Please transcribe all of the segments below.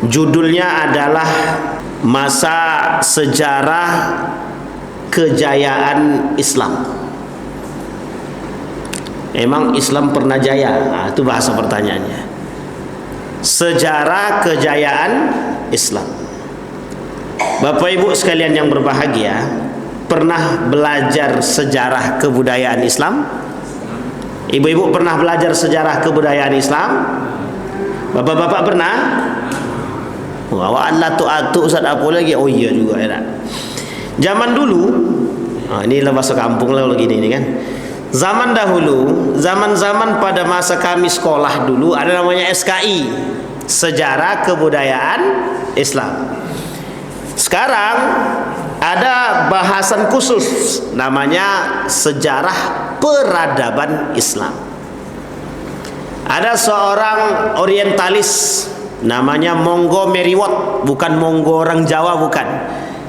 Judulnya adalah Masa Sejarah Kejayaan Islam. Emang Islam pernah jaya? Nah, itu bahasa pertanyaannya. Sejarah Kejayaan Islam. Bapak Ibu sekalian yang berbahagia, pernah belajar sejarah kebudayaan Islam? Ibu-ibu pernah belajar sejarah kebudayaan Islam? Bapak-bapak pernah? Wah, Allah tu Ustaz apa lagi? Oh iya juga ya. Zaman dulu, ini lah bahasa kampung lah kalau gini kan. Zaman dahulu, zaman-zaman pada masa kami sekolah dulu ada namanya SKI, Sejarah Kebudayaan Islam. Sekarang ada bahasan khusus namanya Sejarah Peradaban Islam. Ada seorang orientalis namanya Montgomery Watt, bukan Monggo orang Jawa, bukan,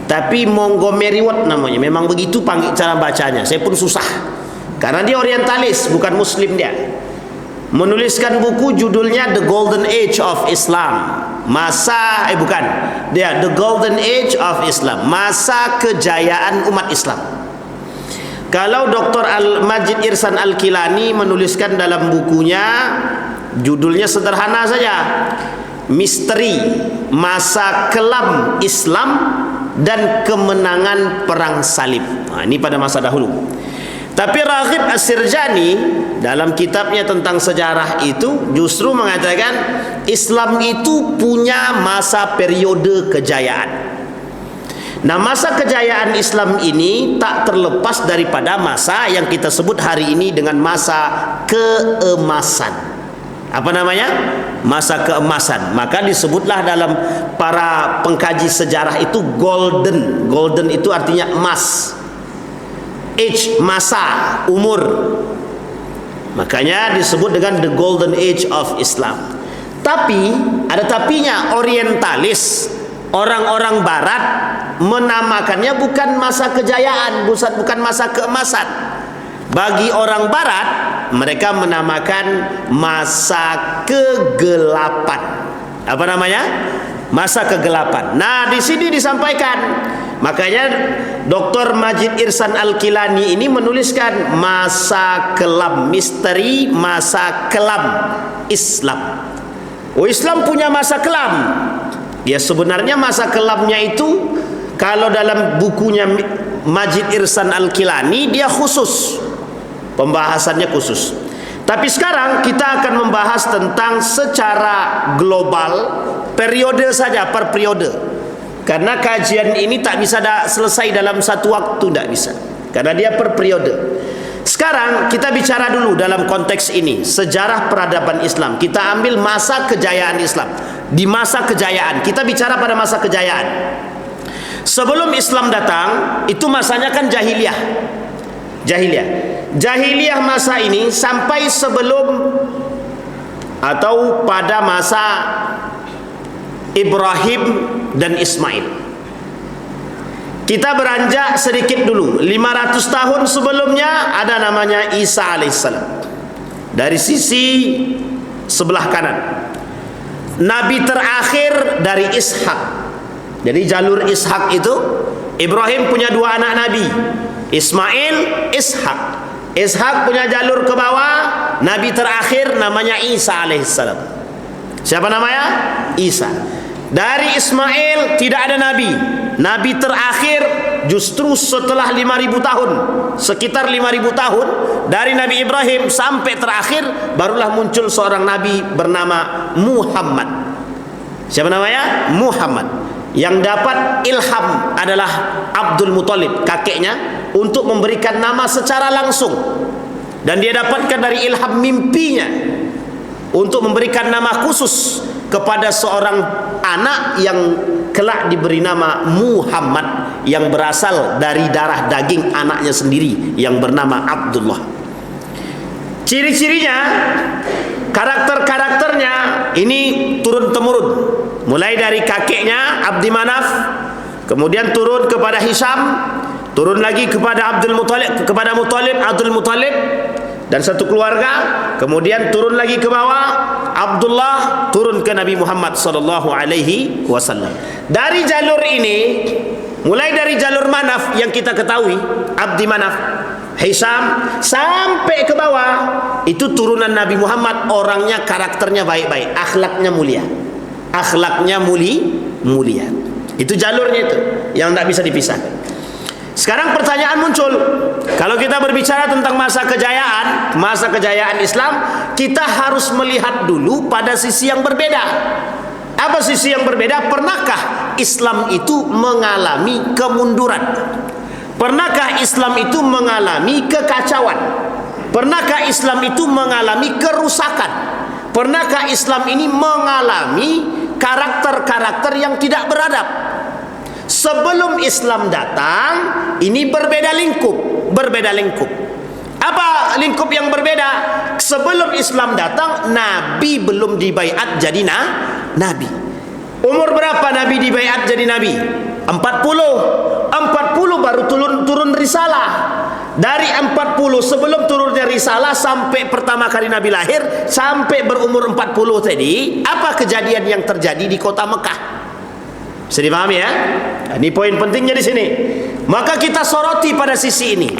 tapi Montgomery Watt namanya. Memang begitu panggil cara bacanya. Saya pun susah karena dia orientalis, bukan muslim dia. Menuliskan buku judulnya The Golden Age of Islam. The Golden Age of Islam, masa kejayaan umat Islam. Kalau Dr. Majid Ihsan Al-Kilani menuliskan dalam bukunya, judulnya sederhana saja, Misteri Masa Kelam Islam dan Kemenangan Perang Salib. Nah, ini pada masa dahulu. Tapi Raghib As-Sirjani dalam kitabnya tentang sejarah itu justru mengatakan Islam itu punya masa periode kejayaan. Nah, masa kejayaan Islam ini tak terlepas daripada masa yang kita sebut hari ini dengan masa keemasan. Apa namanya? Masa keemasan. Maka disebutlah dalam para pengkaji sejarah itu golden. Golden itu artinya emas. Age, masa, umur. Makanya disebut dengan the golden age of Islam. Tapi ada tapinya, orientalis, orang-orang barat menamakannya bukan masa kejayaan, bukan masa keemasan. Bagi orang barat, mereka menamakan masa kegelapan. Apa namanya? Masa kegelapan. Nah, di sini disampaikan, makanya Dr. Majid Ihsan Al-Kilani ini menuliskan masa kelam, misteri masa kelam Islam. Oh, Islam punya masa kelam. Ya, sebenarnya masa kelamnya itu kalau dalam bukunya Majid Ihsan Al-Kilani dia khusus, pembahasannya khusus. Tapi sekarang kita akan membahas tentang secara global, periode saja, per periode. Karena kajian ini tak bisa selesai dalam satu waktu, tak bisa. Karena dia per periode. Sekarang kita bicara dulu dalam konteks ini, sejarah peradaban Islam. Kita ambil masa kejayaan Islam. Di masa kejayaan, kita bicara pada masa kejayaan. Sebelum Islam datang, itu masanya kan jahiliyah. Jahiliyah masa ini sampai sebelum atau pada masa Ibrahim dan Ismail. Kita beranjak sedikit dulu, 500 tahun sebelumnya ada namanya Isa alaihissalam. Dari sisi sebelah kanan, Nabi terakhir dari Ishak. Jadi jalur Ishak itu, Ibrahim punya dua anak Nabi, Ismail, Ishak. Ishak punya jalur ke bawah, Nabi terakhir namanya Isa alaihissalam. Siapa namanya? Isa. Dari Ismail tidak ada Nabi. Nabi terakhir justru setelah 5.000 tahun, sekitar 5.000 tahun dari Nabi Ibrahim sampai terakhir, barulah muncul seorang Nabi bernama Muhammad. Siapa namanya? Muhammad. Yang dapat ilham adalah Abdul Muthalib, kakeknya, untuk memberikan nama secara langsung. Dan dia dapatkan dari ilham mimpinya untuk memberikan nama khusus kepada seorang anak yang kelak diberi nama Muhammad, yang berasal dari darah daging anaknya sendiri yang bernama Abdullah. Ciri-cirinya, karakter-karakternya ini turun-temurun, mulai dari kakeknya Abdi Manaf, kemudian turun kepada Hisham, turun lagi kepada Abdul Muthalib, kepada Abdul Muthalib, dan satu keluarga. Kemudian turun lagi ke bawah, Abdullah turun ke Nabi Muhammad sallallahu alaihi wasallam. Dari jalur ini, mulai dari jalur Manaf yang kita ketahui, Abdi Manaf, Hisam, sampai ke bawah, itu turunan Nabi Muhammad, orangnya, karakternya baik-baik, akhlaknya mulia. Akhlaknya mulia. Itu jalurnya itu yang tidak bisa dipisahkan. Sekarang pertanyaan muncul, kalau kita berbicara tentang masa kejayaan Islam, kita harus melihat dulu pada sisi yang berbeda. Apa sisi yang berbeda? Pernahkah Islam itu mengalami kemunduran? Pernahkah Islam itu mengalami kekacauan? Pernahkah Islam itu mengalami kerusakan? Pernahkah Islam ini mengalami karakter-karakter yang tidak beradab? Sebelum Islam datang, ini berbeda lingkup. Apa lingkup yang berbeda? Sebelum Islam datang, Nabi belum dibaiat jadi Nabi. Umur berapa Nabi dibaiat jadi Nabi? 40 baru turun risalah. Dari 40 sebelum turunnya risalah sampai pertama kali Nabi lahir, sampai berumur 40 tadi, apa kejadian yang terjadi di kota Mekah? Bisa dipahami ya? Ini poin pentingnya di sini. Maka kita soroti pada sisi ini.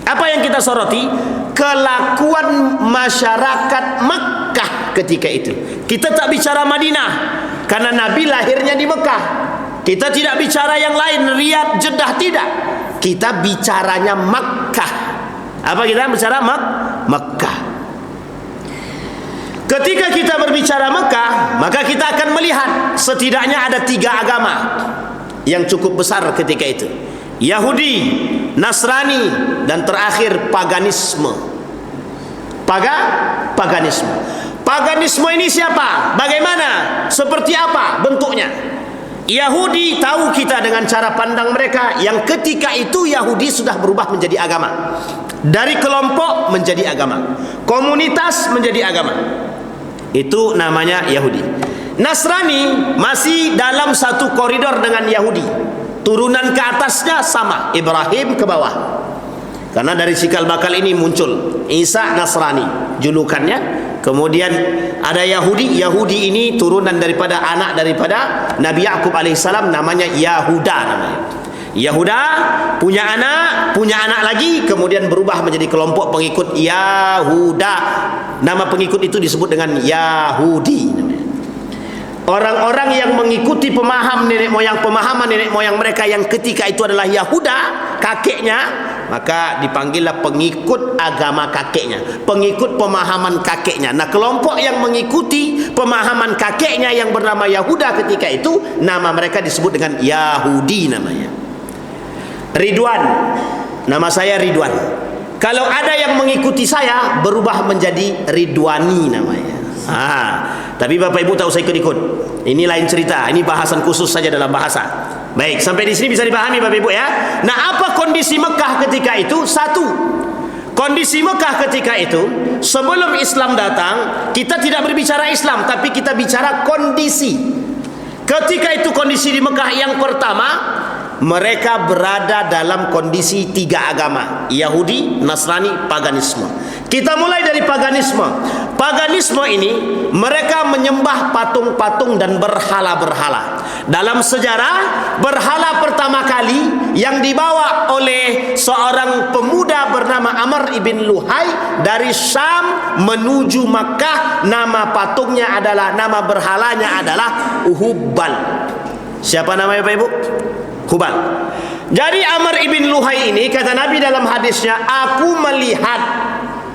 Apa yang kita soroti? Kelakuan masyarakat Mekah ketika itu. Kita tak bicara Madinah, karena Nabi lahirnya di Mekah. Kita tidak bicara yang lain, Riyadh, Jeddah, tidak. Kita bicaranya Mekah. Apa kita bicara? Mekah. Ketika kita berbicara Mekah, maka kita akan melihat setidaknya ada 3 agama yang cukup besar ketika itu. Yahudi, Nasrani, dan terakhir paganisme. Paganisme. Paganisme ini siapa? Bagaimana? Seperti apa bentuknya? Yahudi, tahu kita dengan cara pandang mereka, yang ketika itu Yahudi sudah berubah menjadi agama. Dari kelompok menjadi agama, komunitas menjadi agama. Itu namanya Yahudi. Nasrani masih dalam satu koridor dengan Yahudi. Turunan ke atasnya sama, Ibrahim ke bawah. Karena dari cikal bakal ini muncul Isa Nasrani julukannya. Kemudian ada Yahudi. Yahudi ini turunan daripada anak daripada Nabi Yakub alaihissalam, namanya Yahuda namanya. Yahuda punya anak lagi, kemudian berubah menjadi kelompok pengikut Yahuda. Nama pengikut itu disebut dengan Yahudi. Orang-orang yang mengikuti pemahaman nenek moyang mereka yang ketika itu adalah Yahuda, kakeknya, maka dipanggillah pengikut agama kakeknya, pengikut pemahaman kakeknya. Nah, kelompok yang mengikuti pemahaman kakeknya yang bernama Yahuda ketika itu, nama mereka disebut dengan Yahudi namanya. Ridwan, nama saya Ridwan. Kalau ada yang mengikuti saya, berubah menjadi Ridwani namanya. Tapi Bapak Ibu tak usah ikut-ikut. Ini lain cerita. Ini bahasan khusus saja dalam bahasa. Baik, sampai di sini bisa dipahami Bapak Ibu ya. Nah, apa kondisi Mekah ketika itu? Satu, kondisi Mekah ketika itu sebelum Islam datang, kita tidak berbicara Islam, tapi kita bicara kondisi. Ketika itu kondisi di Mekah yang pertama, mereka berada dalam kondisi 3 agama, Yahudi, Nasrani, paganisme. Kita mulai dari paganisme. Paganisme ini mereka menyembah patung-patung dan berhala-berhala. Dalam sejarah, berhala pertama kali yang dibawa oleh seorang pemuda bernama Amr ibn Luhai dari Syam menuju Makkah, nama patungnya adalah, nama berhalanya adalah Hubal. Siapa namanya Pak Ibu? Hubal. Jadi Amr ibn Luhai ini, kata Nabi dalam hadisnya, aku melihat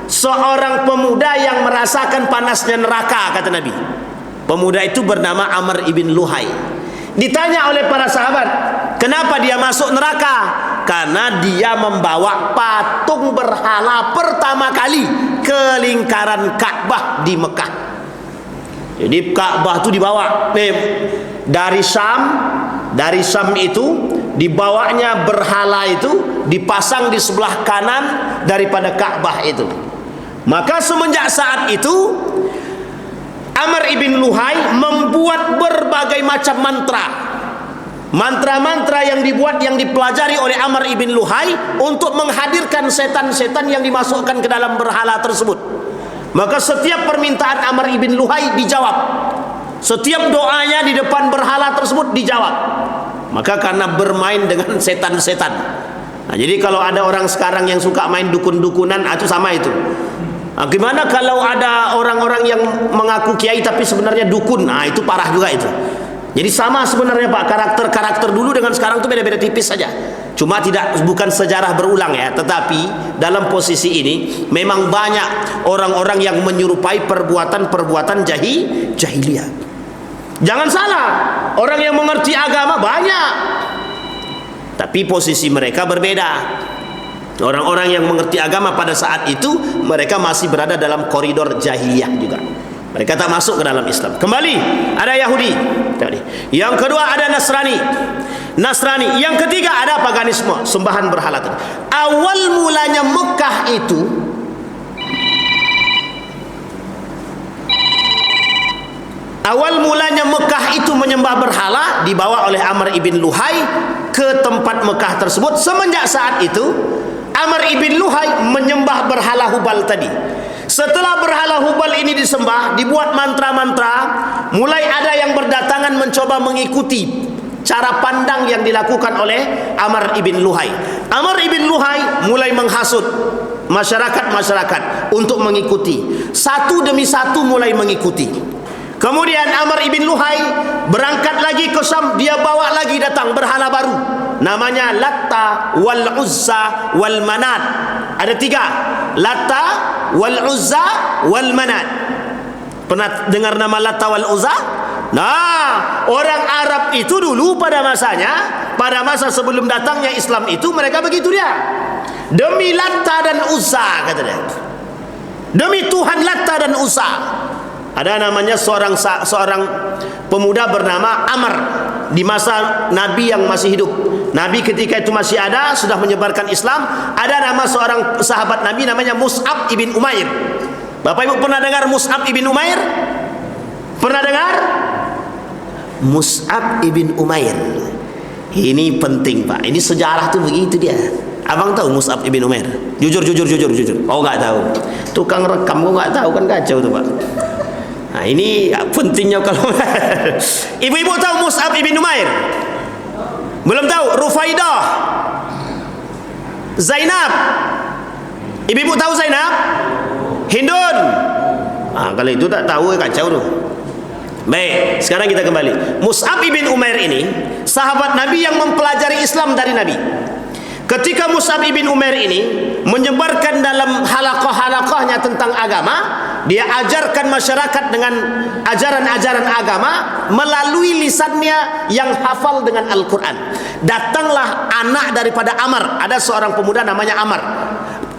seorang pemuda yang merasakan panasnya neraka, kata Nabi. Pemuda itu bernama Amr ibn Luhai. Ditanya oleh para sahabat, kenapa dia masuk neraka? Karena dia membawa patung berhala pertama kali ke lingkaran Ka'bah di Mekah. Jadi Ka'bah itu dibawa dari Syam itu, dibawanya berhala itu, dipasang di sebelah kanan daripada Ka'bah itu. Maka semenjak saat itu Amr ibn Luhai membuat berbagai macam mantra, mantra-mantra yang dibuat, yang dipelajari oleh Amr ibn Luhai untuk menghadirkan setan-setan yang dimasukkan ke dalam berhala tersebut. Maka setiap permintaan Amr ibn Luhai dijawab, setiap doanya di depan berhala tersebut dijawab. Maka karena bermain dengan setan-setan. Nah, jadi kalau ada orang sekarang yang suka main dukun-dukunan, itu sama itu. Nah, gimana kalau ada orang-orang yang mengaku kiai tapi sebenarnya dukun? Nah, itu parah juga itu. Jadi sama sebenarnya Pak, karakter-karakter dulu dengan sekarang itu beda-beda tipis saja. Cuma bukan sejarah berulang ya, tetapi dalam posisi ini memang banyak orang-orang yang menyerupai perbuatan-perbuatan jahiliyah. Jangan salah, orang yang mengerti agama banyak, tapi posisi mereka berbeda. Orang-orang yang mengerti agama pada saat itu mereka masih berada dalam koridor jahiliyah juga. Mereka tak masuk ke dalam Islam. Kembali, ada Yahudi. Yang kedua ada Nasrani. Yang ketiga ada paganisme, sembahan berhala. Awal mulanya Mekah itu, menyembah berhala dibawa oleh Amr ibn Luhai ke tempat Mekah tersebut. Semenjak saat itu Amr ibn Luhai menyembah berhala Hubal tadi. Setelah berhala Hubal ini disembah, dibuat mantra-mantra, mulai ada yang berdatangan mencoba mengikuti cara pandang yang dilakukan oleh Amr ibn Luhai. Amr ibn Luhai mulai menghasut masyarakat untuk mengikuti. Satu demi satu mulai mengikuti. Kemudian Amr ibn Luhai berangkat lagi ke Syam, dia bawa lagi datang berhala baru, namanya Latta wal Uzza wal Manat. Ada 3, Latta wal Uzza wal Manat. Pernah dengar nama Latta wal Uzza? Nah, orang Arab itu dulu pada masa sebelum datangnya Islam itu, mereka begitu dia. Demi Latta dan Uzza, kata dia. Demi Tuhan Latta dan Uzza. Ada namanya seorang pemuda bernama Amr di masa Nabi yang masih hidup. Nabi ketika itu masih ada, sudah menyebarkan Islam. Ada nama seorang sahabat Nabi namanya Mus'ab ibn Umair. Bapak Ibu pernah dengar Mus'ab ibn Umair? Pernah dengar? Mus'ab ibn Umair. Ini penting Pak. Ini sejarah tuh begitu dia. Abang tahu Mus'ab ibn Umair? Jujur. Oh nggak tahu. Tukang rekam kok nggak tahu, kan kacau tuh Pak. Nah, ini pentingnya kalau ibu-ibu tahu Mus'ab ibn Umair? Belum tahu? Rufaidah, Zainab. Ibu-ibu tahu Zainab? Hindun. Nah, kalau itu tak tahu kacau tuh. Baik, sekarang kita kembali. Mus'ab ibn Umair ini sahabat Nabi yang mempelajari Islam dari Nabi. Ketika Mus'ab ibn Umair ini menyebarkan dalam halaqah-halaqahnya tentang agama, dia ajarkan masyarakat dengan ajaran-ajaran agama melalui lisannya yang hafal dengan Al-Quran. Datanglah anak daripada Amr. Ada seorang pemuda namanya Amr.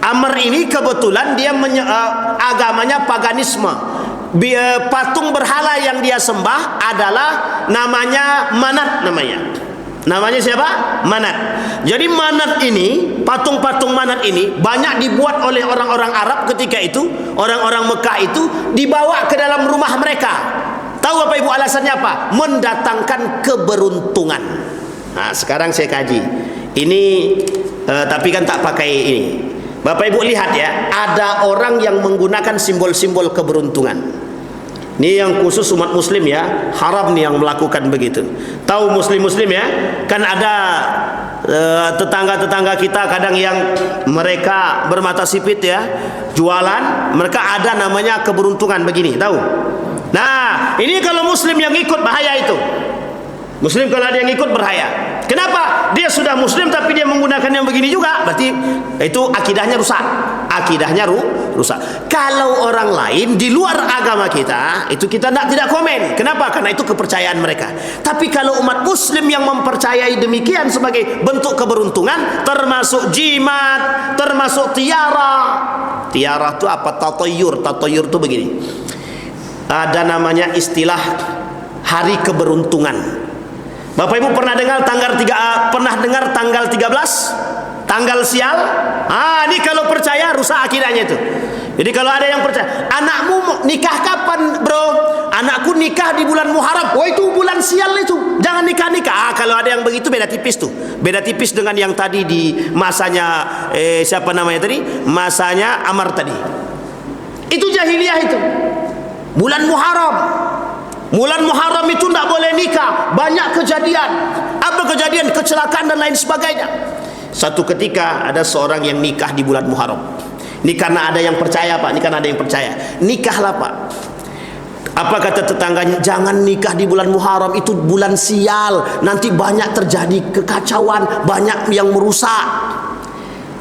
Amr ini kebetulan dia agamanya paganisme. Patung berhala yang dia sembah adalah namanya Manat namanya. Namanya siapa? Manat. Jadi Manat ini, patung-patung Manat ini banyak dibuat oleh orang-orang Arab ketika itu, orang-orang Mekah itu dibawa ke dalam rumah mereka. Tahu Bapak Ibu alasannya apa? Mendatangkan keberuntungan. Nah, sekarang saya kaji. Ini tapi kan tak pakai ini. Bapak Ibu lihat ya, ada orang yang menggunakan simbol-simbol keberuntungan. Ini yang khusus umat muslim ya, haram nih yang melakukan begitu. Tahu muslim-muslim ya, kan ada tetangga-tetangga kita kadang yang mereka bermata sipit ya, jualan, mereka ada namanya keberuntungan begini, tahu? Nah, ini kalau muslim yang ikut bahaya itu. Muslim kalau ada yang ikut bahaya. Kenapa? Dia sudah muslim tapi dia menggunakan yang begini juga, berarti itu akidahnya rusak. Akidahnya rusak. Kalau orang lain di luar agama kita, itu kita tidak komen. Kenapa? Karena itu kepercayaan mereka. Tapi kalau umat muslim yang mempercayai demikian sebagai bentuk keberuntungan, termasuk jimat, termasuk tiara. Tiara itu apa? Tatoyur. Tatoyur itu begini. Ada namanya istilah hari keberuntungan. Bapak Ibu pernah dengar tanggal 13? Tanggal sial? Ini kalau percaya rusak akidahnya itu. Jadi kalau ada yang percaya, anakmu nikah kapan bro? Anakku nikah di bulan Muharram, oh itu bulan sial itu, jangan nikah-nikah. Kalau ada yang begitu beda tipis tuh, beda tipis dengan yang tadi di masanya siapa namanya tadi, masanya Amr tadi. Itu jahiliyah itu. Bulan Muharram itu tidak boleh nikah, banyak kejadian. Apa kejadian? Kecelakaan dan lain sebagainya. Satu ketika ada seorang yang nikah di bulan Muharram. Ini karena ada yang percaya, Pak. Ini karena ada yang percaya. Nikahlah, Pak. Apa kata tetangganya? Jangan nikah di bulan Muharram, itu bulan sial. Nanti banyak terjadi kekacauan, banyak yang merusak.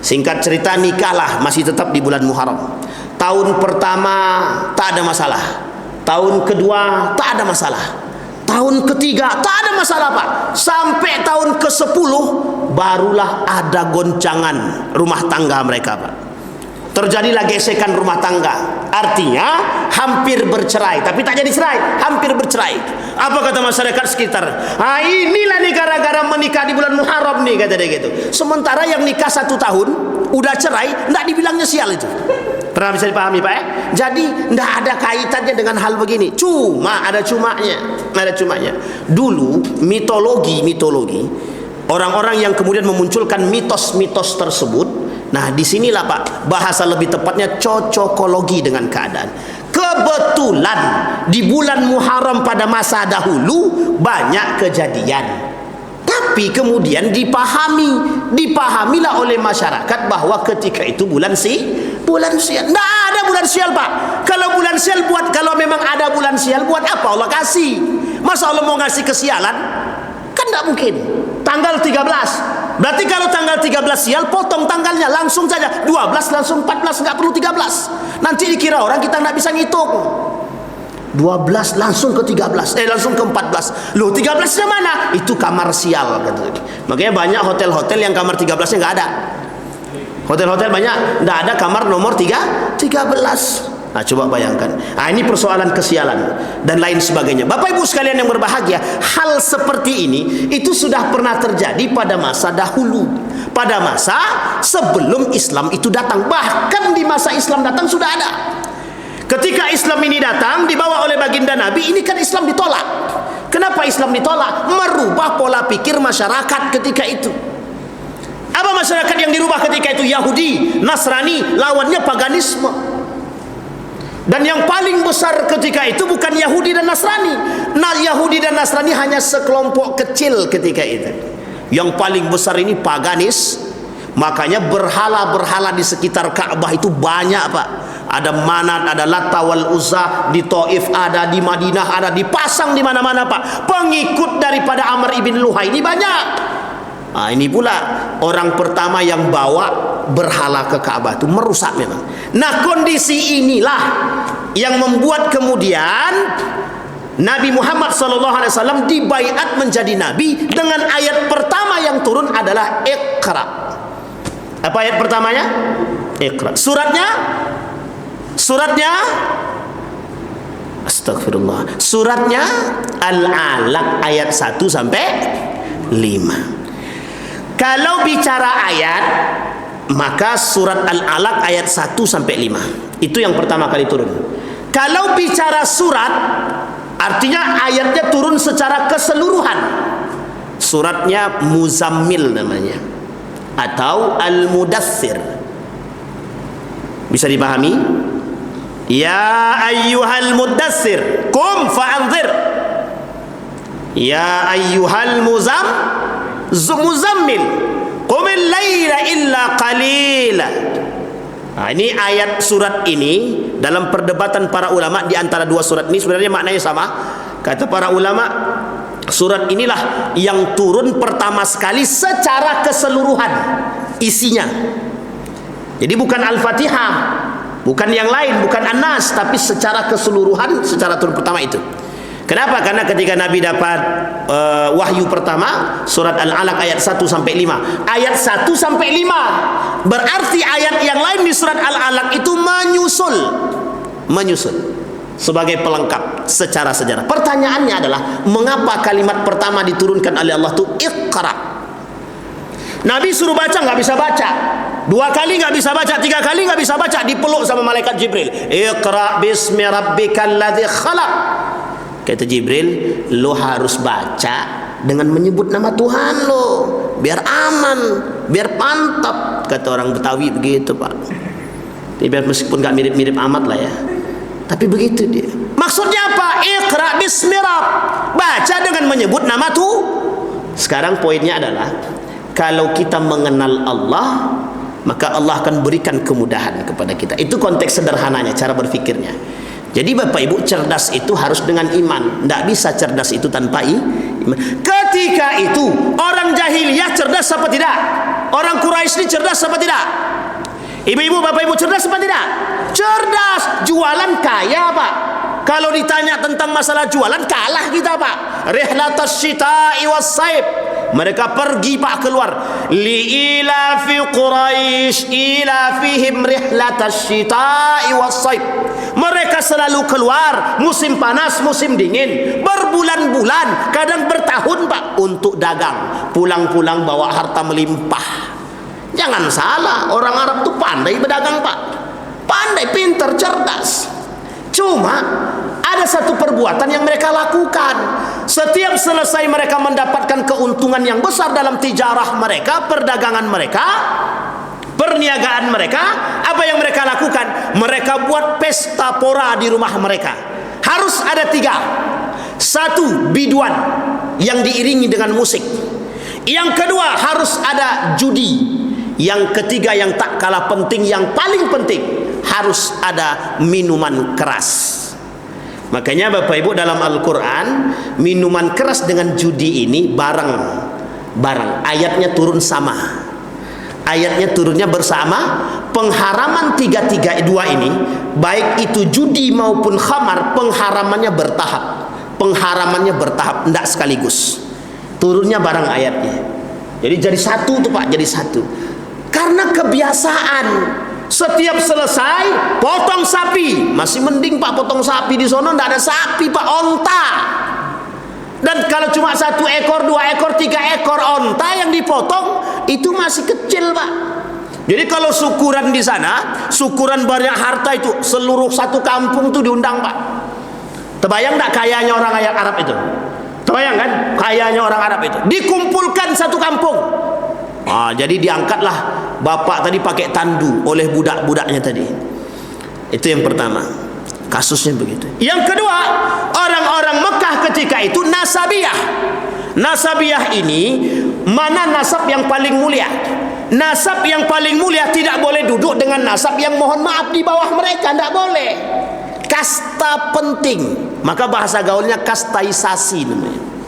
Singkat cerita, nikahlah, masih tetap di bulan Muharram. Tahun pertama tak ada masalah. Tahun kedua tak ada masalah. Tahun ketiga tak ada masalah, Pak. Sampai tahun ke-10 barulah ada goncangan rumah tangga mereka, Pak. Terjadilah gesekan rumah tangga. Artinya hampir bercerai, tapi tak jadi cerai, hampir bercerai. Apa kata masyarakat sekitar? Inilah nih gara-gara menikah di bulan Muharram nih, kata dia gitu. Sementara yang nikah 1 tahun udah cerai, ndak dibilangnya sial itu. Pernah bisa dipahami, Pak? Jadi ndak ada kaitannya dengan hal begini. Cuma ada cumanya, ada cumanya. Dulu mitologi orang-orang yang kemudian memunculkan mitos-mitos tersebut. Nah, disinilah, Pak, bahasa lebih tepatnya cocokologi dengan keadaan. Kebetulan di bulan Muharram pada masa dahulu banyak kejadian. Tapi kemudian dipahamilah oleh masyarakat bahwa ketika itu bulan sial. Nggak ada bulan sial, Pak. Kalau bulan sial kalau memang ada bulan sial, buat apa Allah kasih? Masa Allah mau ngasih kesialan? Kan nggak mungkin. Tanggal 13. Berarti kalau tanggal 13 sial, potong tanggalnya langsung saja. 12 langsung 14, nggak perlu 13. Nanti dikira orang kita nggak bisa ngitung. 12 langsung ke 13, langsung ke 14. Loh, 13-nya mana? Itu kamar sial, kata. Makanya banyak hotel-hotel yang kamar 13-nya nggak ada. Hotel-hotel banyak nggak ada kamar nomor 13. Nah, coba bayangkan. Nah, ini persoalan kesialan dan lain sebagainya. Bapak Ibu sekalian yang berbahagia, hal seperti ini itu sudah pernah terjadi pada masa dahulu, pada masa sebelum Islam itu datang. Bahkan di masa Islam datang sudah ada. Ketika Islam ini datang dibawa oleh baginda Nabi, ini kan Islam ditolak. Kenapa Islam ditolak? Merubah pola pikir masyarakat ketika itu. Apa masyarakat yang dirubah ketika itu? Yahudi, Nasrani, lawannya paganisme. Dan yang paling besar ketika itu bukan Yahudi dan Nasrani. Nah, Yahudi dan Nasrani hanya sekelompok kecil ketika itu. Yang paling besar ini paganis. Makanya berhala-berhala di sekitar Ka'bah itu banyak, Pak. Ada Manat, ada Lata wal Uzza, di Taif ada, di Madinah ada, dipasang di mana-mana, Pak. Pengikut daripada Amr ibn Luhai ini banyak. Nah, ini pula orang pertama yang bawa berhala ke Ka'bah, itu merusak memang. Nah, kondisi inilah yang membuat kemudian Nabi Muhammad SAW dibaiat menjadi nabi dengan ayat pertama yang turun adalah Iqra. Apa ayat pertamanya? Iqra. Suratnya astagfirullah. Suratnya Al-Alaq ayat 1 sampai 5. Kalau bicara ayat, maka surat Al-Alaq ayat 1 sampai 5. Itu yang pertama kali turun. Kalau bicara surat, artinya ayatnya turun secara keseluruhan. Suratnya Muzammil namanya, atau Al-Mudaththir. Bisa dipahami? Ya ayyuhal mudaththir, qum fa'anzir. Ya ayyuhal muzammil, qumil laila illa qalila. Nah, ini ayat surat ini dalam perdebatan para ulama di antara dua surat ini sebenarnya maknanya sama. Kata para ulama, surat inilah yang turun pertama sekali secara keseluruhan isinya. Jadi bukan Al-Fatihah, bukan yang lain, bukan An-Nas, tapi secara keseluruhan, secara turun pertama itu. Kenapa? Karena ketika Nabi dapat wahyu pertama, surat Al-Alaq ayat 1 sampai 5. Ayat 1 sampai 5. Berarti ayat yang lain di surat Al-Alaq itu menyusul sebagai pelengkap secara sejarah. Pertanyaannya adalah, mengapa kalimat pertama diturunkan oleh Allah itu Iqra? Nabi suruh baca, nggak bisa baca. 2 kali nggak bisa baca, 3 kali nggak bisa baca, dipeluk sama malaikat Jibril. Iqra bismi rabbikal ladzi khalaq. Kata Jibril, lo harus baca dengan menyebut nama Tuhan lo, biar aman, biar mantap. Kata orang Betawi begitu, Pak. Biar meskipun gak mirip-mirip amat lah ya, tapi begitu dia. Maksudnya apa? Iqra bismi Rabb, baca dengan menyebut nama Tuh. Sekarang poinnya adalah, kalau kita mengenal Allah, maka Allah akan berikan kemudahan kepada kita. Itu konteks sederhananya, cara berfikirnya. Jadi Bapak Ibu, cerdas itu harus dengan iman. Tidak bisa cerdas itu tanpa iman. Ketika itu orang jahiliyah cerdas apa tidak? Orang Quraisy ini cerdas apa tidak? Ibu-ibu, Bapak Ibu, cerdas apa tidak? Cerdas. Jualan kaya, Pak. Kalau ditanya tentang masalah jualan, kalah kita, Pak. Rihlatas syita'i was-saib. Mereka pergi, Pak, keluar. Li'ilafi Quraisy ilafihim rihlatas syita'i was-saib. Mereka selalu keluar musim panas, musim dingin, berbulan-bulan, kadang bertahun, Pak, untuk dagang. Pulang-pulang bawa harta melimpah. Jangan salah, orang Arab tuh pandai berdagang, Pak. Pandai, pintar, cerdas. Cuma ada satu perbuatan yang mereka lakukan. Setiap selesai mereka mendapatkan keuntungan yang besar dalam tijarah mereka, perdagangan mereka, perniagaan mereka, apa yang mereka lakukan? Mereka buat pesta pora di rumah mereka. Harus ada 3. 1, biduan yang diiringi dengan musik. Yang kedua, harus ada judi. Yang ketiga, yang tak kalah penting, yang paling penting, harus ada minuman keras. Makanya Bapak Ibu, dalam Al-Quran, minuman keras dengan judi ini bareng. Ayatnya turun sama. Ayatnya turunnya bersama. Pengharaman 332 ini, baik itu judi maupun khamar, pengharamannya bertahap. Tidak sekaligus. Turunnya bareng ayatnya. Jadi jadi satu tuh, Pak, jadi satu. Karena kebiasaan, setiap selesai potong sapi. Masih mending, Pak, potong sapi di sono ndak ada sapi, Pak, onta. Dan kalau cuma 1 ekor, 2 ekor, 3 ekor onta yang dipotong, itu masih kecil, Pak. Jadi kalau syukuran di sana, syukuran banyak harta itu, seluruh satu kampung tuh diundang, Pak. Terbayang ndak kayanya orang Arab itu? Terbayang kan? Kayanya orang Arab itu. Dikumpulkan satu kampung. Jadi diangkatlah bapak tadi pakai tandu oleh budak-budaknya tadi. Itu yang pertama, kasusnya begitu. Yang kedua, orang-orang Mekah ketika itu nasabiyah. Nasabiyah ini, mana nasab yang paling mulia? Nasab yang paling mulia tidak boleh duduk dengan nasab yang mohon maaf di bawah mereka, tidak boleh. Kasta penting. Maka bahasa gaulnya kastaisasi namanya.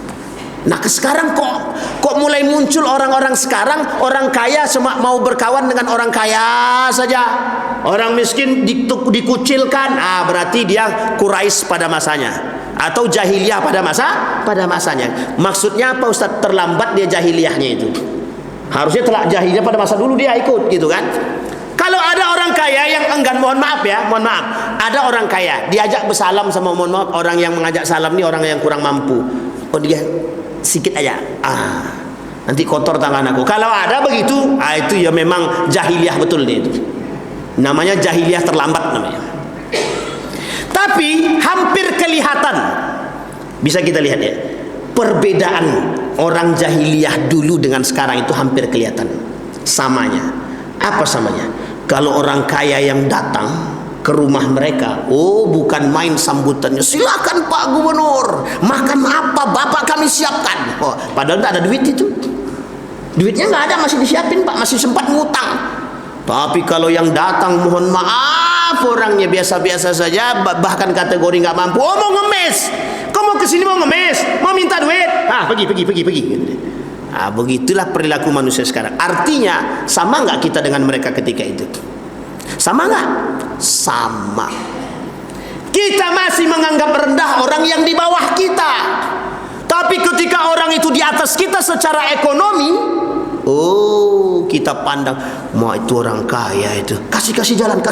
Nah, sekarang kok mulai muncul orang-orang sekarang, orang kaya cuma mau berkawan dengan orang kaya saja. Orang miskin dikucilkan. Berarti dia Quraisy pada masanya, atau jahiliyah pada masanya. Maksudnya apa, Ustaz? Terlambat dia jahiliyahnya itu. Harusnya telah jahiliyah pada masa dulu dia ikut, gitu kan? Kalau ada orang kaya yang enggan, mohon maaf, ada orang kaya diajak bersalam sama, mohon maaf, orang yang mengajak salam ini orang yang kurang mampu. Dia sikit aja, nanti kotor tangan aku. Kalau ada begitu, itu ya memang jahiliyah betul nih, itu namanya jahiliyah terlambat namanya. Tapi hampir kelihatan, bisa kita lihat ya, perbedaan orang jahiliyah dulu dengan sekarang itu hampir kelihatan samanya. Apa samanya? Kalau orang kaya yang datang ke rumah mereka, bukan main sambutannya, silakan Pak Gubernur, makan apa Bapak kami siapkan. Padahal tidak ada duit itu, duitnya nggak ada, masih disiapin, Pak, masih sempat ngutang. Tapi kalau yang datang, mohon maaf, orangnya biasa-biasa saja, bahkan kategori nggak mampu, mau ngemis, kamu kesini mau ngemis, mau minta duit, pergi. Begitulah perilaku manusia sekarang. Artinya sama nggak kita dengan mereka ketika itu? Sama nggak? Sama. Kita masih menganggap rendah orang yang di bawah kita. Tapi ketika orang itu di atas kita secara ekonomi, kita pandang, mau itu orang kaya itu, kasih jalan,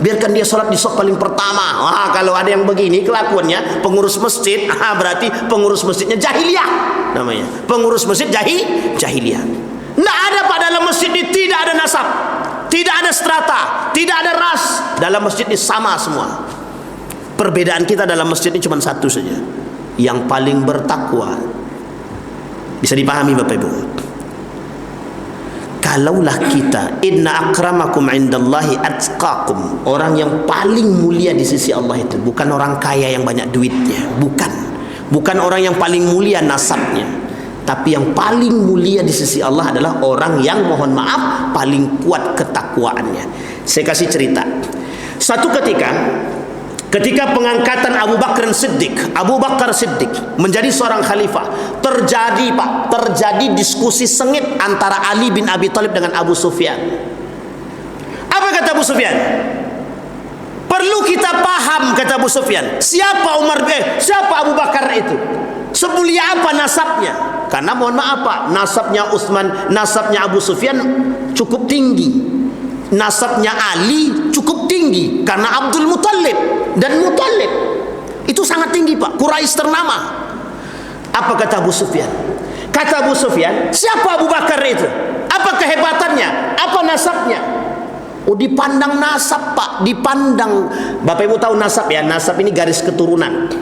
biarkan dia sholat di saf paling pertama. Kalau ada yang begini kelakuannya, pengurus masjid, berarti pengurus masjidnya jahiliyah namanya. Pengurus masjid jahiliyah. Nggak ada, Pak, dalam masjid ini tidak ada nasab, tidak ada strata, tidak ada ras. Dalam masjid ini sama semua. Perbedaan kita dalam masjid ini cuma satu saja. yang paling bertakwa. Bisa dipahami Bapak Ibu? Kalaulah kita, inna akramakum indallahi atqakum, orang yang paling mulia di sisi Allah itu bukan orang kaya yang banyak duitnya, bukan orang yang paling mulia nasabnya, tapi yang paling mulia di sisi Allah adalah orang yang, mohon maaf, paling kuat ketakwaannya. Saya kasih cerita. Satu ketika pengangkatan Abu Bakar Siddiq menjadi seorang khalifah, terjadi diskusi sengit antara Ali bin Abi Thalib dengan Abu Sufyan. Apa kata Abu Sufyan? Perlu kita paham, kata Abu Sufyan, siapa Abu Bakar itu? Semulia apa nasabnya? Karena mohon maaf Pak, nasabnya Utsman, nasabnya Abu Sufyan cukup tinggi. Nasabnya Ali cukup tinggi karena Abdul Muthalib dan Muthalib itu sangat tinggi Pak, Quraisy ternama. Apa kata Abu Sufyan? Kata Abu Sufyan, siapa Abu Bakar itu? Apa kehebatannya? Apa nasabnya? Oh, dipandang nasab Pak, dipandang. Bapak Ibu tahu nasab ya? Nasab ini garis keturunan.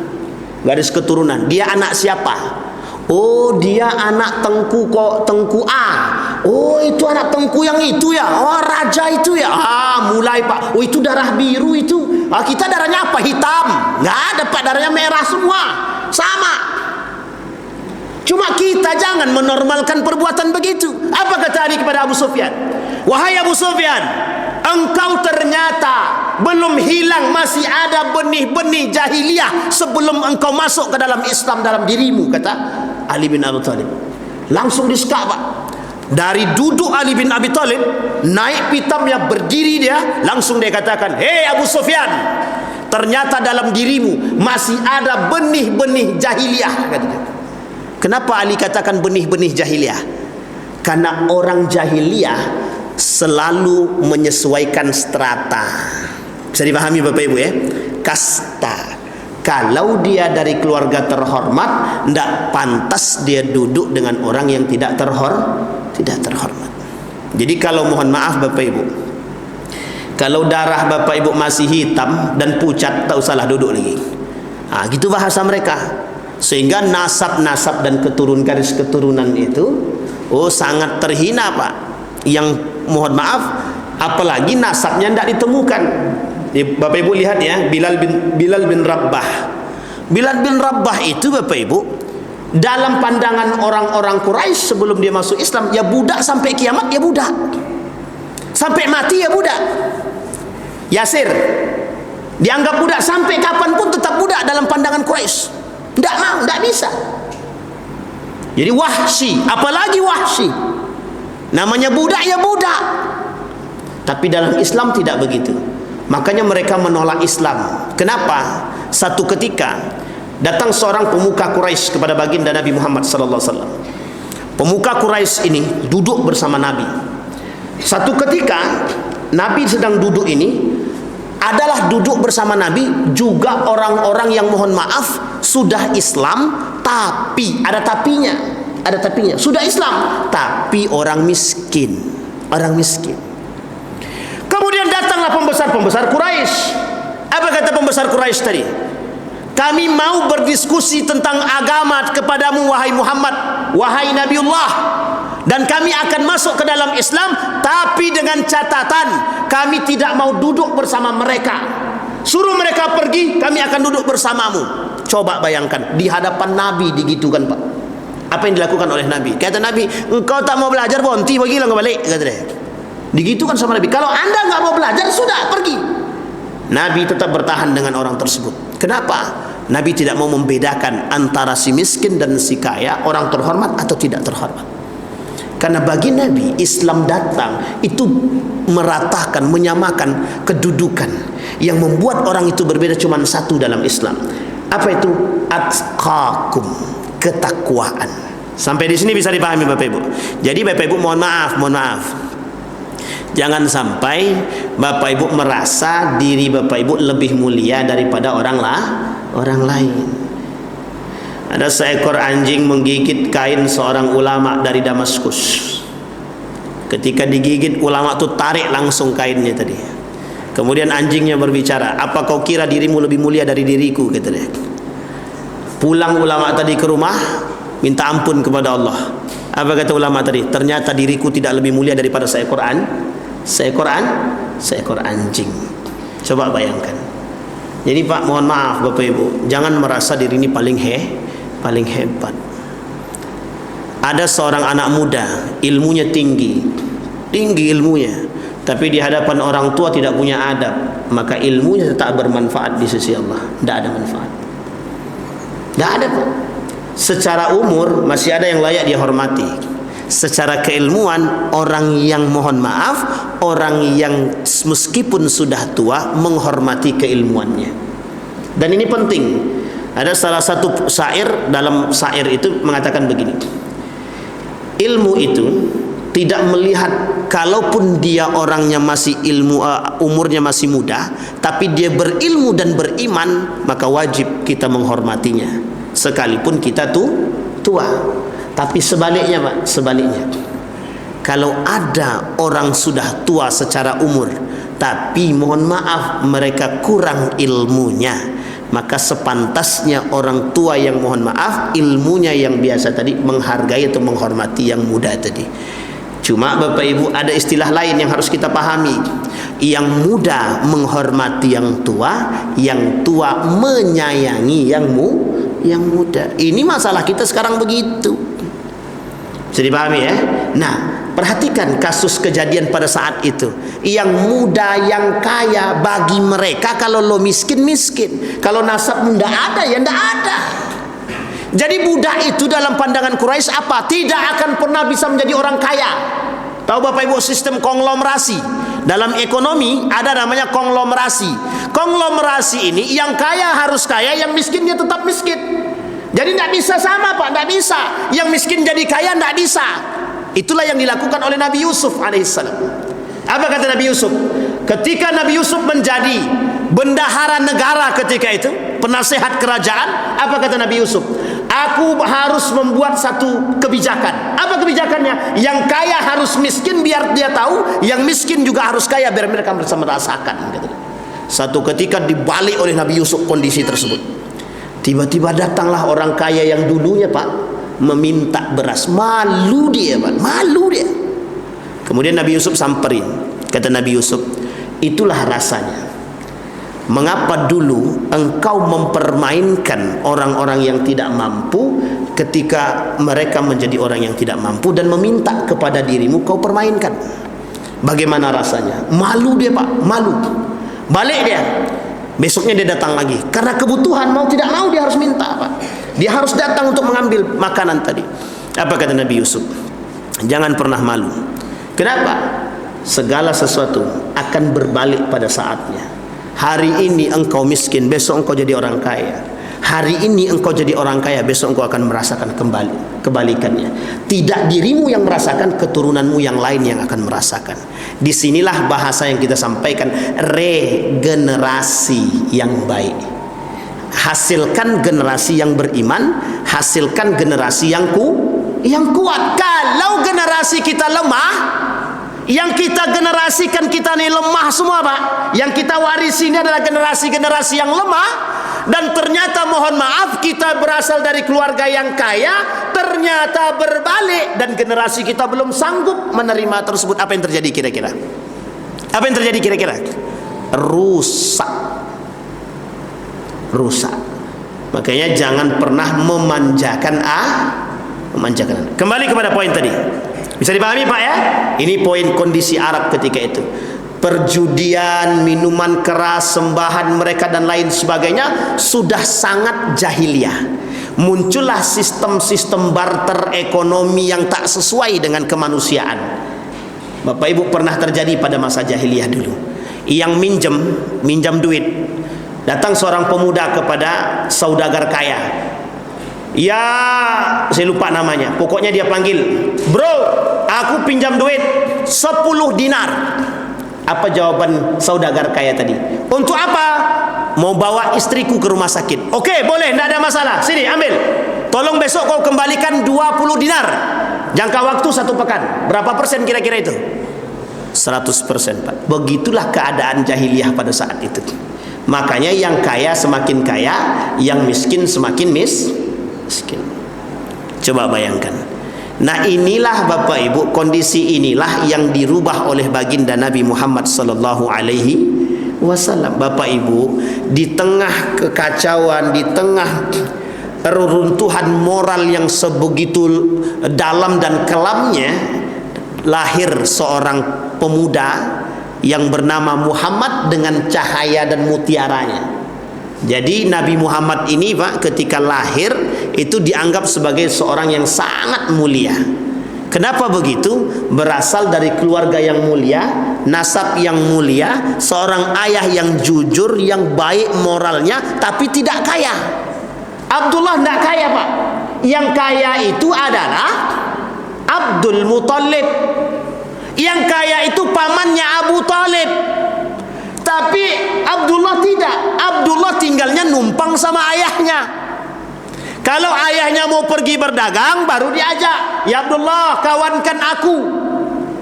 Dia anak siapa? Oh, dia anak Tengku A. Oh, itu anak Tengku yang itu ya. Oh, raja itu ya. Mulai Pak. Oh, itu darah biru itu. Kita darahnya apa? Hitam. Nggak ada Pak, darahnya merah semua. Sama. Cuma kita jangan menormalkan perbuatan begitu. Apa kata Ali kepada Abu Sufyan? Wahai Abu Sufyan, engkau ternyata belum hilang, masih ada benih-benih jahiliyah sebelum engkau masuk ke dalam Islam dalam dirimu, kata Ali bin Abi Thalib. Langsung disekak Pak. Dari duduk Ali bin Abi Thalib, naik pitamnya, berdiri dia, langsung dia katakan, hei Abu Sufyan, ternyata dalam dirimu masih ada benih-benih jahiliyah, katanya. Kenapa Ali katakan benih-benih jahiliyah? Karena orang jahiliyah selalu menyesuaikan strata. Bisa dipahami Bapak Ibu ya? Kasta. Kalau dia dari keluarga terhormat, tidak pantas dia duduk dengan orang yang tidak terhormat. Jadi kalau mohon maaf Bapak Ibu, kalau darah Bapak Ibu masih hitam dan pucat, tak usahlah duduk lagi. Gitu bahasa mereka. Sehingga nasab-nasab dan garis keturunan itu sangat terhina Pak. Yang mohon maaf, apalagi nasabnya tidak ditemukan. Bapak Ibu lihat ya, Bilal bin Rabbah. Bilal bin Rabbah itu Bapak Ibu, dalam pandangan orang-orang Quraisy sebelum dia masuk Islam, ya budak sampai kiamat, ya budak. Sampai mati ya budak. Yasir dianggap budak sampai kapanpun, tetap budak dalam pandangan Quraisy. Tidak mau, tidak bisa. Jadi Wahsy, apalagi Wahsy, namanya budak ya budak. Tapi dalam Islam tidak begitu. Makanya mereka menolak Islam. Kenapa? Satu ketika datang seorang pemuka Quraisy kepada baginda Nabi Muhammad SAW. Pemuka Quraisy ini duduk bersama Nabi. Satu ketika Nabi sedang duduk ini, adalah duduk bersama Nabi juga orang-orang yang mohon maaf sudah Islam, tapi ada tapinya, sudah Islam tapi orang miskin. Kemudian datanglah pembesar Quraisy. Apa kata pembesar Quraisy tadi? Kami mau berdiskusi tentang agama kepadamu wahai Muhammad, wahai Nabiullah, dan kami akan masuk ke dalam Islam, tapi dengan catatan kami tidak mau duduk bersama mereka. Suruh mereka pergi, kami akan duduk bersamamu. Coba bayangkan, di hadapan Nabi digitukan Pak. Apa yang dilakukan oleh Nabi? Kata Nabi, engkau tak mau belajar, bonti bagilah engkau balik, kata dia. Digitukan sama Nabi. Kalau anda nggak mau belajar, sudah pergi. Nabi tetap bertahan dengan orang tersebut. Kenapa? Nabi tidak mau membedakan antara si miskin dan si kaya, orang terhormat atau tidak terhormat. Karena bagi Nabi, Islam datang itu meratakan, menyamakan kedudukan. Yang membuat orang itu berbeda cuma satu dalam Islam. Apa itu? Atqakum, ketakwaan. Sampai di sini bisa dipahami Bapak Ibu. Jadi Bapak Ibu mohon maaf. Jangan sampai Bapak Ibu merasa diri Bapak Ibu lebih mulia daripada orang lain. Ada seekor anjing menggigit kain seorang ulama dari Damaskus. Ketika digigit, ulama itu tarik langsung kainnya tadi. Kemudian anjingnya berbicara, apa kau kira dirimu lebih mulia dari diriku? Kata dia. Pulang ulama tadi ke rumah, minta ampun kepada Allah. Apa kata ulama tadi? Ternyata diriku tidak lebih mulia daripada seekor anjing. Coba bayangkan. Jadi Pak, mohon maaf Bapak Ibu, jangan merasa diri ini paling hebat. Ada seorang anak muda, ilmunya tinggi ilmunya, tapi di hadapan orang tua tidak punya adab, maka ilmunya tetap bermanfaat di sisi Allah. Tidak ada manfaat. Tidak ada Pak. Secara umur masih ada yang layak dia hormati. Secara keilmuan, orang yang mohon maaf, orang yang meskipun sudah tua menghormati keilmuannya. Dan ini penting. Ada salah satu syair, dalam syair itu mengatakan begini: ilmu itu tidak melihat, kalaupun dia orangnya masih umurnya masih muda, tapi dia berilmu dan beriman, maka wajib kita menghormatinya sekalipun kita tua. Tapi sebaliknya Pak, sebaliknya, kalau ada orang sudah tua secara umur, tapi mohon maaf mereka kurang ilmunya, maka sepantasnya orang tua yang mohon maaf ilmunya yang biasa tadi menghargai atau menghormati yang muda tadi. Cuma Bapak Ibu, ada istilah lain yang harus kita pahami. Yang muda menghormati yang tua menyayangi yang muda. Ini masalah kita sekarang begitu. Bisa dipahami ya? Nah, perhatikan kasus kejadian pada saat itu. Yang muda, yang kaya, bagi mereka kalau lo miskin, kalau nasab tidak ada, ya tidak ada. Jadi budak itu dalam pandangan Quraisy apa? Tidak akan pernah bisa menjadi orang kaya. Tahu Bapak Ibu sistem konglomerasi? Dalam ekonomi ada namanya konglomerasi. Konglomerasi ini yang kaya harus kaya, yang miskin dia tetap miskin. Jadi tidak bisa sama Pak, tidak bisa. Yang miskin jadi kaya tidak bisa. Itulah yang dilakukan oleh Nabi Yusuf alaihissalam. Apa kata Nabi Yusuf? Ketika Nabi Yusuf menjadi bendahara negara ketika itu, penasehat kerajaan, apa kata Nabi Yusuf? Aku harus membuat satu kebijakan. Apa kebijakannya? Yang kaya harus miskin biar dia tahu, yang miskin juga harus kaya biar mereka bersama merasakan. Satu ketika dibalik oleh Nabi Yusuf kondisi tersebut. Tiba-tiba datanglah orang kaya yang dulunya Pak meminta beras. Malu dia Pak, malu dia. Kemudian Nabi Yusuf samperin. Kata Nabi Yusuf, itulah rasanya. Mengapa dulu engkau mempermainkan orang-orang yang tidak mampu ketika mereka menjadi orang yang tidak mampu dan meminta kepada dirimu kau permainkan? Bagaimana rasanya? Malu dia Pak, malu. Balik dia. Besoknya dia datang lagi. Karena kebutuhan, mau tidak mau dia harus minta Pak. Dia harus datang untuk mengambil makanan tadi. Apa kata Nabi Yusuf? Jangan pernah malu. Kenapa? Segala sesuatu akan berbalik pada saatnya. Hari ini engkau miskin, besok engkau jadi orang kaya. Hari ini engkau jadi orang kaya, besok engkau akan merasakan kebalikannya. Tidak dirimu yang merasakan, keturunanmu yang lain yang akan merasakan. Disinilah bahasa yang kita sampaikan, regenerasi yang baik. Hasilkan generasi yang beriman, hasilkan generasi yang kuat. Kalau generasi kita lemah, yang kita generasikan kita ini lemah semua Pak. Yang kita warisi ini adalah generasi-generasi yang lemah. Dan ternyata mohon maaf, kita berasal dari keluarga yang kaya, ternyata berbalik dan generasi kita belum sanggup menerima tersebut. Apa yang terjadi kira-kira? Apa yang terjadi kira-kira? Rusak. Makanya jangan pernah memanjakan Kembali kepada poin tadi. Bisa dipahami Pak ya? Ini poin kondisi Arab ketika itu. Perjudian, minuman keras, sembahan mereka dan lain sebagainya sudah sangat jahiliyah. Muncullah sistem-sistem barter ekonomi yang tak sesuai dengan kemanusiaan. Bapak Ibu, pernah terjadi pada masa jahiliyah dulu. Yang minjam duit. Datang seorang pemuda kepada saudagar kaya. Ya, saya lupa namanya. Pokoknya dia panggil, "Bro, aku pinjam duit 10 dinar." Apa jawaban saudagar kaya tadi? "Untuk apa?" "Mau bawa istriku ke rumah sakit." "Oke, boleh, tidak ada masalah. Sini, ambil. Tolong besok kau kembalikan 20 dinar. Jangka waktu 1 pekan." Berapa persen kira-kira itu? 100% Pak. Begitulah keadaan jahiliyah pada saat itu. Makanya yang kaya semakin kaya, yang miskin semakin miskin. Coba bayangkan. Nah, inilah Bapak Ibu, kondisi inilah yang dirubah oleh baginda Nabi Muhammad sallallahu alaihi wasallam. Bapak Ibu, di tengah kekacauan, di tengah reruntuhan moral yang sebegitu dalam dan kelamnya, lahir seorang pemuda yang bernama Muhammad dengan cahaya dan mutiaranya. Jadi Nabi Muhammad ini Pak, ketika lahir itu dianggap sebagai seorang yang sangat mulia. Kenapa begitu? Berasal dari keluarga yang mulia, nasab yang mulia, seorang ayah yang jujur, yang baik moralnya, tapi tidak kaya. Abdullah tidak kaya Pak. Yang kaya itu adalah Abdul Muthalib. Yang kaya itu pamannya Abu Talib. Tapi Abdullah tidak. Abdullah tinggalnya numpang sama ayahnya. Kalau ayahnya mau pergi berdagang, baru diajak, ya Abdullah, kawankan aku.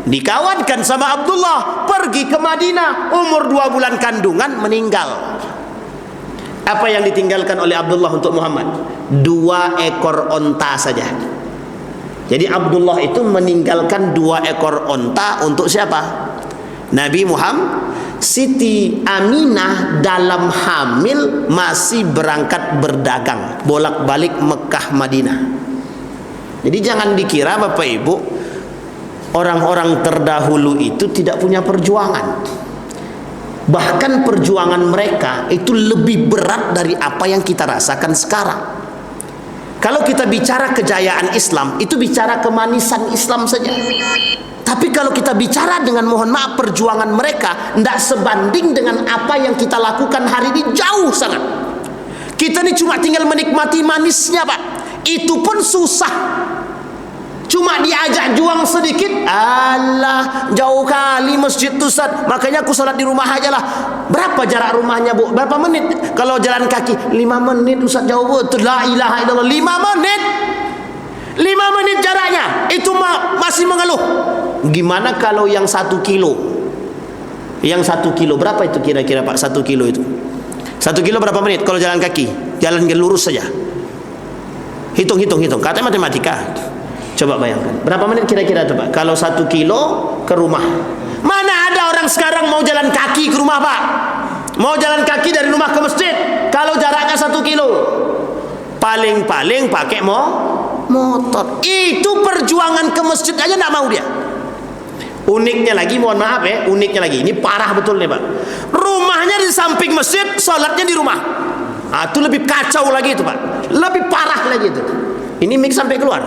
Dikawankan sama Abdullah, pergi ke Madinah. Umur 2 bulan kandungan meninggal. Apa yang ditinggalkan oleh Abdullah untuk Muhammad? 2 ekor onta saja. Jadi Abdullah itu meninggalkan 2 ekor onta untuk siapa? Nabi Muhammad. Siti Aminah dalam hamil masih berangkat berdagang, bolak-balik Mekah Madinah. Jadi jangan dikira Bapak Ibu, orang-orang terdahulu itu tidak punya perjuangan. Bahkan perjuangan mereka itu lebih berat dari apa yang kita rasakan sekarang. Kalau kita bicara kejayaan Islam, itu bicara kemanisan Islam saja. Tapi kalau kita bicara dengan, mohon maaf, perjuangan mereka tidak sebanding dengan apa yang kita lakukan hari ini, jauh sangat. Kita ini cuma tinggal menikmati manisnya Pak. Itu pun susah. Cuma diajak juang sedikit, alah jauh kali masjid tu Ustaz, makanya aku salat di rumah aja lah. Berapa jarak rumahnya Bu? Berapa menit? Kalau jalan kaki 5 menit Ustaz, jauh betul. La ilaha illallah, 5 menit. 5 menit jaraknya, itu masih mengeluh. Gimana kalau yang 1 kilo? Yang 1 kilo berapa itu kira-kira Pak? 1 kilo itu 1 kilo berapa menit kalau jalan kaki? Jalan lurus saja. Hitung. Katanya matematika. Coba bayangkan, berapa menit kira-kira itu Pak? Kalau 1 kilo ke rumah. Mana ada orang sekarang mau jalan kaki ke rumah Pak? Mau jalan kaki dari rumah ke masjid, kalau jaraknya 1 kilo, paling-paling pakai motor. Itu perjuangan ke masjid aja tidak mau dia. Uniknya lagi, mohon maaf ya, uniknya lagi, ini parah betul nih Pak. Rumahnya di samping masjid, sholatnya di rumah. Nah, itu lebih kacau lagi itu Pak. Lebih parah lagi itu. Ini mix sampai keluar.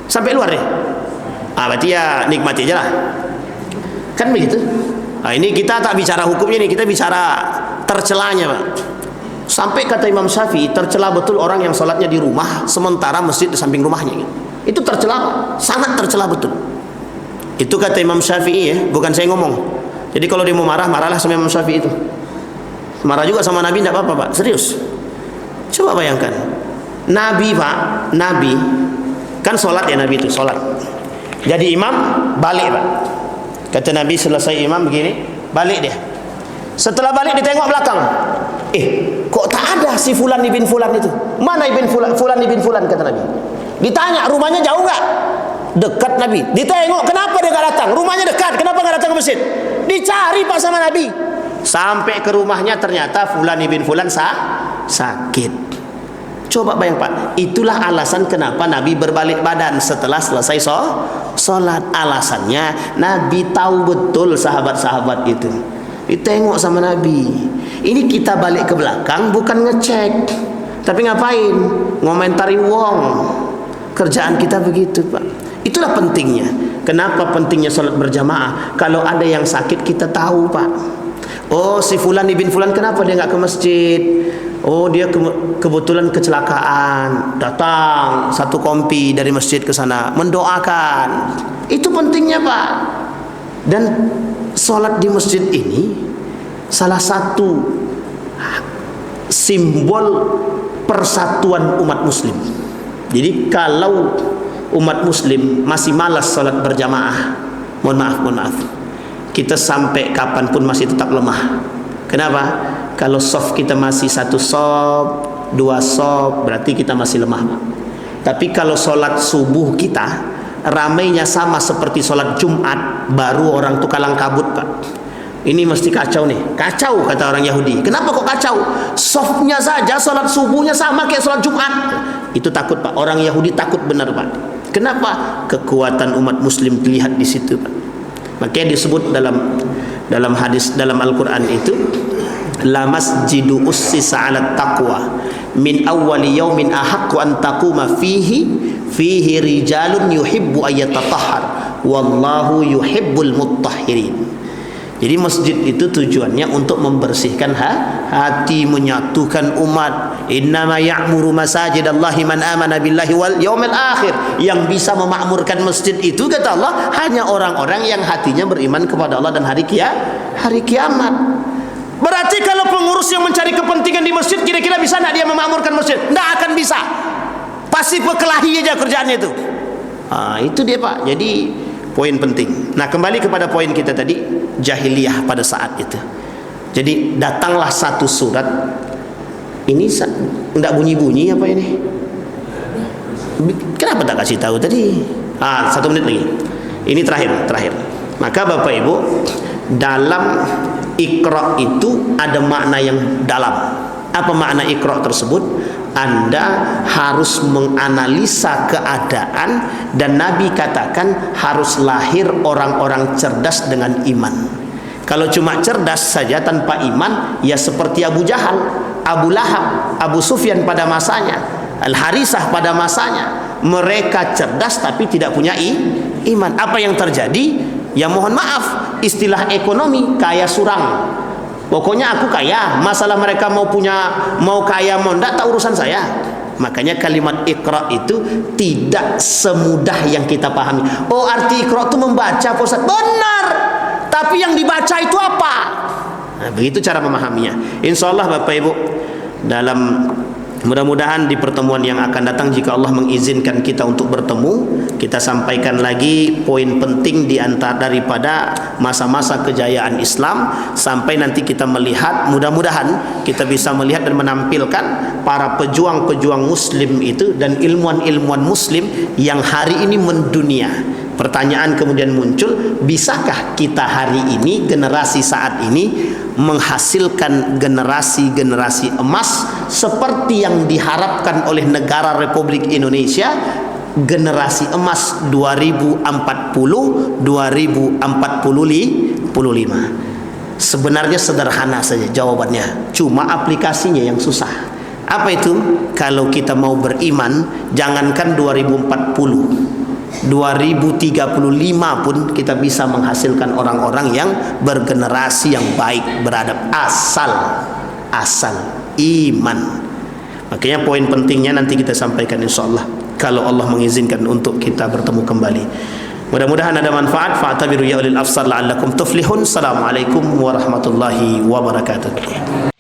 Sampai luar deh. Berarti ya nikmati aja lah. Kan begitu. Nah, ini kita tak bicara hukumnya nih, kita bicara tercelanya Pak. Sampai kata Imam Syafi'i, tercela betul orang yang sholatnya di rumah sementara masjid di samping rumahnya. Itu tercela Pak. Sangat tercela betul. Itu kata Imam Syafi'i ya, bukan saya ngomong. Jadi kalau dia mau marah, marahlah sama Imam Syafi'i itu. Marah juga sama Nabi tidak apa-apa Pak. Serius. Coba bayangkan. Nabi Pak, Nabi kan sholat ya, Nabi itu sholat. Jadi imam balik Pak. Kata Nabi selesai imam begini, balik dia. Setelah balik ditengok belakang. Kok tak ada si Fulan ibn Fulan itu? Mana ibn Fulan? Fulan ibn Fulan kata Nabi. Ditanya rumahnya jauh nggak? Dekat Nabi. Ditengok kenapa dia nggak datang? Rumahnya dekat, kenapa nggak datang ke masjid? Dicari Pak sama Nabi. Sampai ke rumahnya ternyata Fulan ibn Fulan sakit. Coba bayang Pak, itulah alasan kenapa Nabi berbalik badan setelah selesai sholat. Alasannya Nabi tahu betul sahabat-sahabat itu. Ditengok sama Nabi. Ini kita balik ke belakang bukan ngecek, tapi ngapain? Ngomentari wong. Kerjaan kita begitu Pak. Itulah pentingnya. Kenapa pentingnya sholat berjamaah? Kalau ada yang sakit kita tahu Pak. Oh si Fulan ibn Fulan kenapa dia nggak ke masjid? Oh dia kebetulan kecelakaan, datang satu kompi dari masjid ke sana mendoakan. Itu pentingnya Pak. Dan sholat di masjid ini salah satu simbol persatuan umat muslim. Jadi kalau umat muslim masih malas sholat berjamaah, mohon maaf, kita sampai kapanpun masih tetap lemah. Kenapa? Kalau soft kita masih 1 soft, 2 soft, berarti kita masih lemah, Pak. Tapi kalau sholat subuh kita ramainya sama seperti sholat Jumat, baru orang tuh kalang kabut, Pak. Ini mesti kacau nih. Kacau kata orang Yahudi. Kenapa kok kacau? Softnya saja sholat subuhnya sama kayak sholat Jumat. Itu takut, Pak. Orang Yahudi takut benar, Pak. Kenapa? Kekuatan umat muslim terlihat di situ, Pak. Makanya disebut dalam hadis dalam Al-Quran itu, la masjidu ussisa 'ala taqwa min awwali yaumin ahaqqu an taquma fihi rijalun yuhibbu ayyatatahhar wallahu yuhibbul mutahhirin. Jadi masjid itu tujuannya untuk membersihkan hati, menyatukan umat. Innama ya'muru masajidallahi man amana billahi wal yaumil akhir. Yang bisa memakmurkan masjid itu kata Allah hanya orang-orang yang hatinya beriman kepada Allah dan hari kiamat. Berarti kalau pengurus yang mencari kepentingan di masjid, kira-kira bisa enggak dia memakmurkan masjid? Enggak akan bisa. Pasti berkelahi aja kerjaannya itu. Itu dia, Pak. Jadi poin penting. Nah, kembali kepada poin kita tadi, jahiliyah pada saat itu. Jadi datanglah satu surat. Ini enggak bunyi-bunyi apa ini? Kenapa tak kasih tahu tadi? 1 menit lagi. Ini terakhir. Maka Bapak Ibu, dalam Iqra itu ada makna yang dalam. Apa makna Iqra tersebut? Anda harus menganalisa keadaan, dan Nabi katakan harus lahir orang-orang cerdas dengan iman. Kalau cuma cerdas saja tanpa iman, ya seperti Abu Jahal, Abu Lahab, Abu Sufyan pada masanya, Al-Harisah pada masanya. Mereka cerdas tapi tidak punya iman. Apa yang terjadi? Ya mohon maaf, istilah ekonomi kaya surang. Pokoknya aku kaya, masalah mereka mau kaya mau enggak, tak urusan saya. Makanya kalimat Iqra itu tidak semudah yang kita pahami. Oh, arti Iqra itu membaca, Pak Ustaz. Benar. Tapi yang dibaca itu apa? Nah, begitu cara memahaminya. Insyaallah Bapak Ibu, mudah-mudahan di pertemuan yang akan datang, jika Allah mengizinkan kita untuk bertemu, kita sampaikan lagi poin penting di antara daripada masa-masa kejayaan Islam, sampai nanti kita melihat, mudah-mudahan kita bisa melihat dan menampilkan para pejuang-pejuang muslim itu dan ilmuwan-ilmuwan muslim yang hari ini mendunia. Pertanyaan kemudian muncul, bisakah kita hari ini, generasi saat ini, menghasilkan generasi-generasi emas seperti yang diharapkan oleh negara Republik Indonesia, generasi emas 2040-2045? Sebenarnya sederhana saja jawabannya, cuma aplikasinya yang susah. Apa itu? Kalau kita mau beriman, jangankan 2040, 2035 pun kita bisa menghasilkan orang-orang yang bergenerasi yang baik, beradab, asal iman. Makanya poin pentingnya nanti kita sampaikan insyaallah, kalau Allah mengizinkan untuk kita bertemu kembali. Mudah-mudahan ada manfaat. Fa'tabiru ya ulil absar la'allakum tuflihun. Assalamualaikum warahmatullahi wabarakatuh.